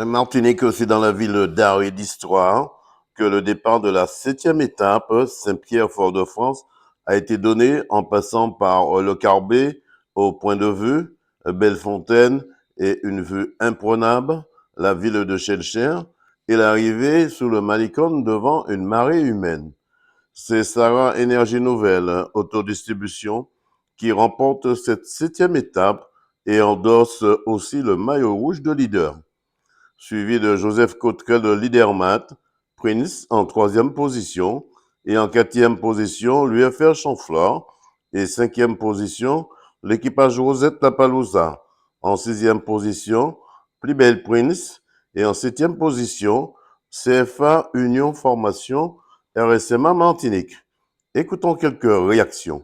Martinique, c'est dans la ville d'art et d'histoire que le départ de la 7e étape, Saint-Pierre-Fort-de-France, a été donné en passant par le Carbet au point de vue, Bellefontaine et une vue imprenable, la ville de Schœlcher, et l'arrivée sous le Malicône devant une marée humaine. C'est Sarah Énergie Nouvelle, autodistribution, qui remporte cette 7e étape et endosse aussi le maillot rouge de leader, suivi de Joseph Cotrel de Leadermat, Prince en 3e position, et en 4e position, l'UFR Chamflore, et 5e position, l'équipage Rosette Lapalooza. En 6e position, Plus Belle Prince, et en 7e position, CFA Union Formation RSMA Martinique. Écoutons quelques réactions.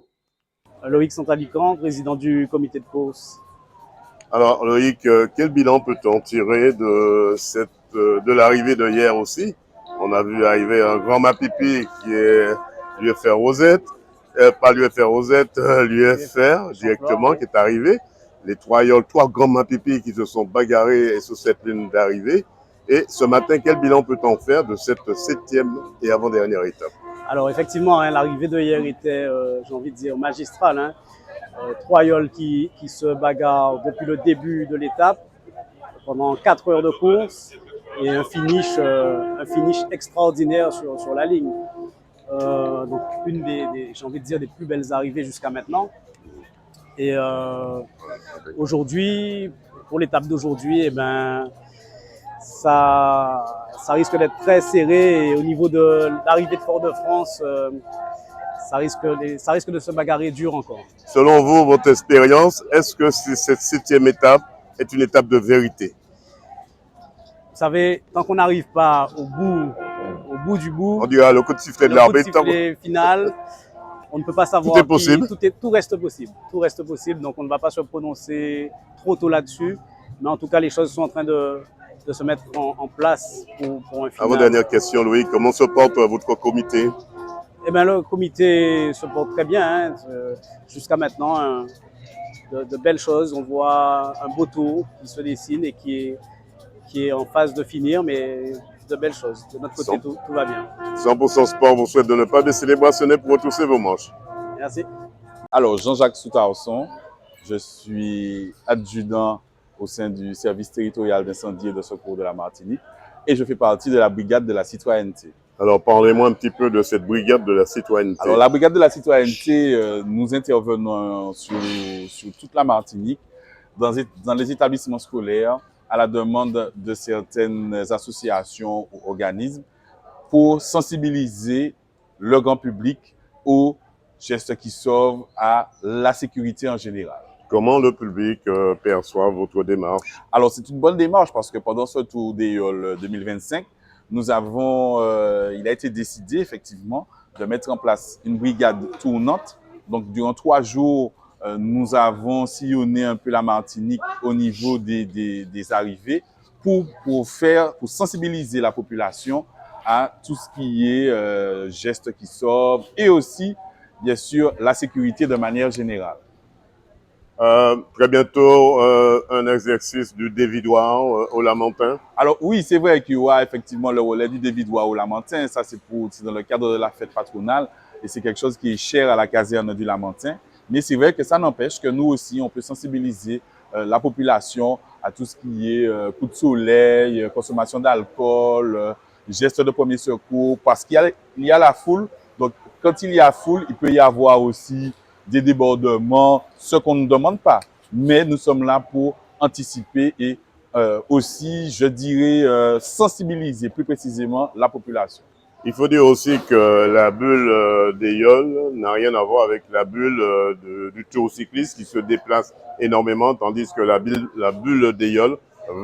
Loïc Santalicant, président du comité de course. Alors Loïc, quel bilan peut-on tirer de l'arrivée de hier aussi? On a vu arriver un grand Mapipi qui est l'UFR Rosette, pas l'UFR Rosette, l'UFR directement qui est arrivé. Les trois grands Mapipi qui se sont bagarrés sur cette ligne d'arrivée. Et ce matin, quel bilan peut-on faire de cette 7e et avant-dernière étape? Alors effectivement, l'arrivée de hier était, j'ai envie de dire, magistrale. Trois yoles qui se bagarrent depuis le début de l'étape pendant 4 heures de course et un finish extraordinaire sur la ligne. Donc une j'ai envie de dire, des plus belles arrivées jusqu'à maintenant. Et aujourd'hui, pour l'étape d'aujourd'hui, eh ben, ça risque d'être très serré. Et au niveau de l'arrivée de Fort-de-France, ça risque de se bagarrer dur encore. Selon vous, votre expérience, est-ce que cette 7e étape est une étape de vérité? Vous savez, tant qu'on n'arrive pas au bout du bout, on dira le coup de sifflet de l'arbitre. Le coup de sifflet final, on ne peut pas savoir. Tout est possible. Tout reste possible. Tout reste possible. Donc on ne va pas se prononcer trop tôt là-dessus. Mais en tout cas, les choses sont en train de se mettre en place pour un final. Avant dernière question, Louis, comment se porte votre comité? Eh bien, le comité se porte très bien. Jusqu'à maintenant, de belles choses. On voit un beau tour qui se dessine et qui est en phase de finir, mais de belles choses. De notre côté, tout va bien. 100% Sport vous souhaite de ne pas baisser les bracelets pour retrousser vos manches. Merci. Alors, Jean-Jacques Soutarson, je suis adjudant au sein du service territorial d'incendie et de secours de la Martinique et je fais partie de la brigade de la citoyenneté. Alors, parlez-moi un petit peu de cette brigade de la citoyenneté. Alors, la brigade de la citoyenneté, nous intervenons sur toute la Martinique, dans les établissements scolaires, à la demande de certaines associations ou organismes, pour sensibiliser le grand public aux gestes qui sauvent, à la sécurité en général. Comment le public perçoit votre démarche? Alors, c'est une bonne démarche parce que pendant ce Tour des Yoles 2025, il a été décidé effectivement de mettre en place une brigade tournante. Donc, durant 3 jours, nous avons sillonné un peu la Martinique au niveau des arrivées pour sensibiliser la population à tout ce qui est gestes qui sauvent et aussi, bien sûr, la sécurité de manière générale. Très bientôt, un exercice du dévidoir au Lamentin. Alors oui, c'est vrai qu'il y aura effectivement le relais du dévidoir au Lamentin. Ça, c'est dans le cadre de la fête patronale et c'est quelque chose qui est cher à la caserne du Lamentin. Mais c'est vrai que ça n'empêche que nous aussi, on peut sensibiliser la population à tout ce qui est coup de soleil, consommation d'alcool, gestes de premier secours, parce qu'il y a la foule. Donc, quand il y a foule, il peut y avoir aussi des débordements, ce qu'on ne demande pas. Mais nous sommes là pour anticiper et aussi, je dirais, sensibiliser plus précisément la population. Il faut dire aussi que la bulle des Yoles n'a rien à voir avec la bulle du tour cycliste qui se déplace énormément, tandis que la bulle des Yoles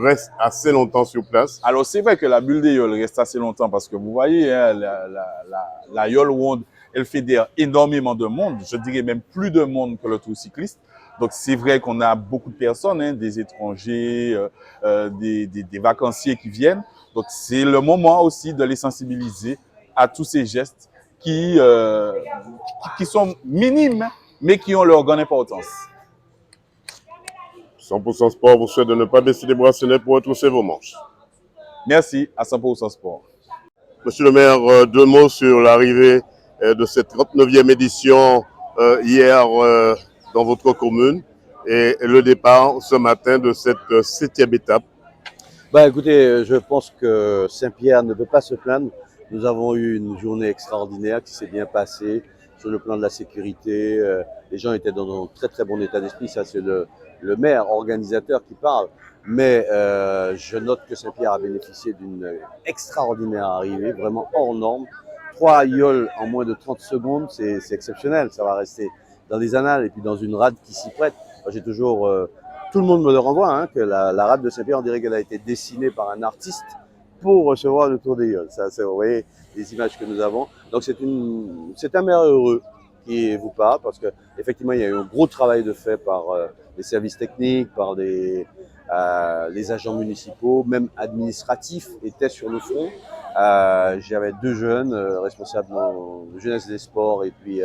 reste assez longtemps sur place. Alors, c'est vrai que la bulle des Yoles reste assez longtemps parce que vous voyez, hein, la Yole Round, elle fédère énormément de monde, je dirais même plus de monde que le tour cycliste. Donc, c'est vrai qu'on a beaucoup de personnes, hein, des étrangers, des vacanciers qui viennent. Donc, c'est le moment aussi de les sensibiliser à tous ces gestes qui sont minimes, mais qui ont leur grande importance. 100% Sport vous souhaite de ne pas baisser les bracelets pour retrousser vos manches. Merci à 100% Sport. Monsieur le maire, deux mots sur l'arrivée de cette 39e édition hier dans votre commune et le départ ce matin de cette 7e étape. Bah, écoutez, je pense que Saint-Pierre ne peut pas se plaindre. Nous avons eu une journée extraordinaire qui s'est bien passée sur le plan de la sécurité. Les gens étaient dans un très très bon état d'esprit. Ça, c'est le maire organisateur qui parle. Mais je note que Saint-Pierre a bénéficié d'une extraordinaire arrivée, vraiment hors norme. 3 yoles en moins de 30 secondes, c'est exceptionnel. Ça va rester dans les annales et puis dans une rade qui s'y prête. Moi, j'ai toujours... tout le monde me le renvoie, hein, que la rade de Saint-Pierre, on dirait qu'elle a été dessinée par un artiste pour recevoir le Tour des Yoles. Ça, vous voyez les images que nous avons. Donc c'est un maire heureux qui vous parle parce que effectivement il y a eu un gros travail de fait par les services techniques, par les agents municipaux, même administratifs étaient sur le front. J'avais 2 jeunes responsables de jeunesse des sports et puis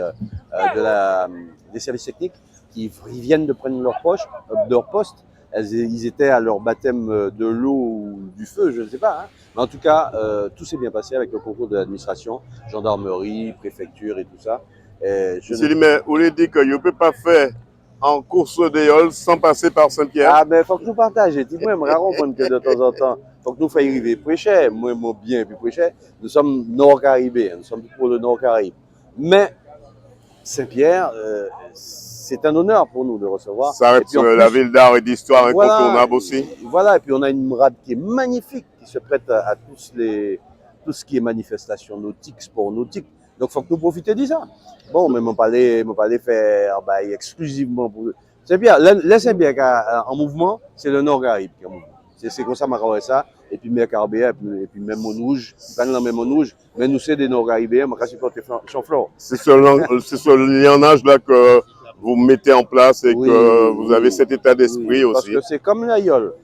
des services techniques qui viennent de prendre leur poste. Ils étaient à leur baptême de l'eau ou du feu, je ne sais pas. Hein. Mais en tout cas, tout s'est bien passé avec le concours de l'administration, gendarmerie, préfecture et tout ça. Monsieur mais vous voulez dire qu'il ne peut pas faire en course des yoles sans passer par Saint-Pierre? Ah, mais il faut que nous partagions. Dis-moi, je me comprendre que de temps en temps, il faut que nous fassions arriver plus cher. Moi, mon bien, puis plus cher. Nous sommes nord-caribéens, nous sommes pour le nord-caraïbe. Mais Saint-Pierre, c'est un honneur pour nous de recevoir. Ça reste la ville d'art et d'histoire incontournable aussi. Voilà, et puis on a une rade qui est magnifique, qui se prête à tout ce qui est manifestation nautique, sport nautique. Donc il faut que nous profitions de ça. Bon, mais je ne pas les faire exclusivement pour Saint-Pierre. Le Saint-Pierre en mouvement, c'est le Nord-Caraïbe qui est en mouvement. C'est comme ça que je ça. Et puis mes Caribéens, et puis même Montrouge, pas dans même Montrouge, mais nous c'est des Nord-Caribéens, je supporter Chanfleur. C'est ce lionnage là que vous mettez en place et que vous avez cet état d'esprit aussi. Parce que c'est comme la Yole.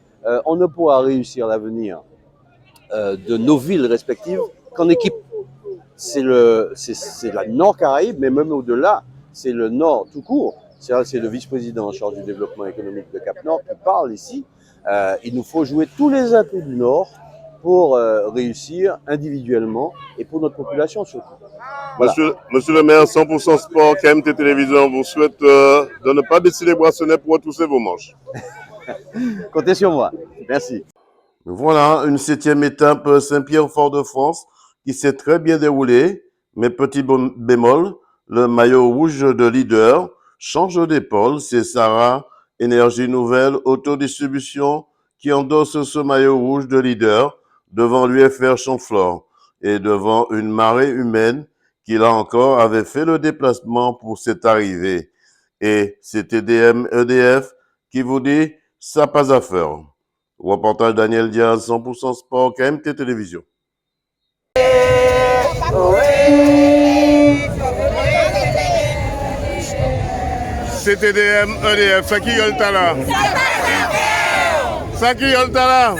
On ne pourra réussir l'avenir de nos villes respectives qu'en équipe. C'est la Nord-Caraïbe, mais même au-delà, c'est le Nord tout court. C'est le vice-président en charge du développement économique de Cap-Nord qui parle ici. Il nous faut jouer tous les atouts du Nord pour réussir individuellement et pour notre population surtout. Voilà. Monsieur le maire, 100% Sport, KMT Télévision vous souhaite de ne pas baisser les bracelets pour retrousser vos manches. Comptez sur moi. Merci. Voilà, une 7e étape Saint-Pierre-Fort-de-France qui s'est très bien déroulée, mais petit bémol, le maillot rouge de leader change d'épaule. C'est Sarah Énergie Nouvelle Autodistribution qui endosse ce maillot rouge de leader devant l'UFR Chanfleur et devant une marée humaine qui, là encore, avait fait le déplacement pour cette arrivée. Et c'est TDM EDF qui vous dit « ça pas à faire ». Reportage Daniel Diaz, 100% Sport, KMT Télévision. C'est TDM EDF, ça qui y a le talent? Ça qui y a le talent?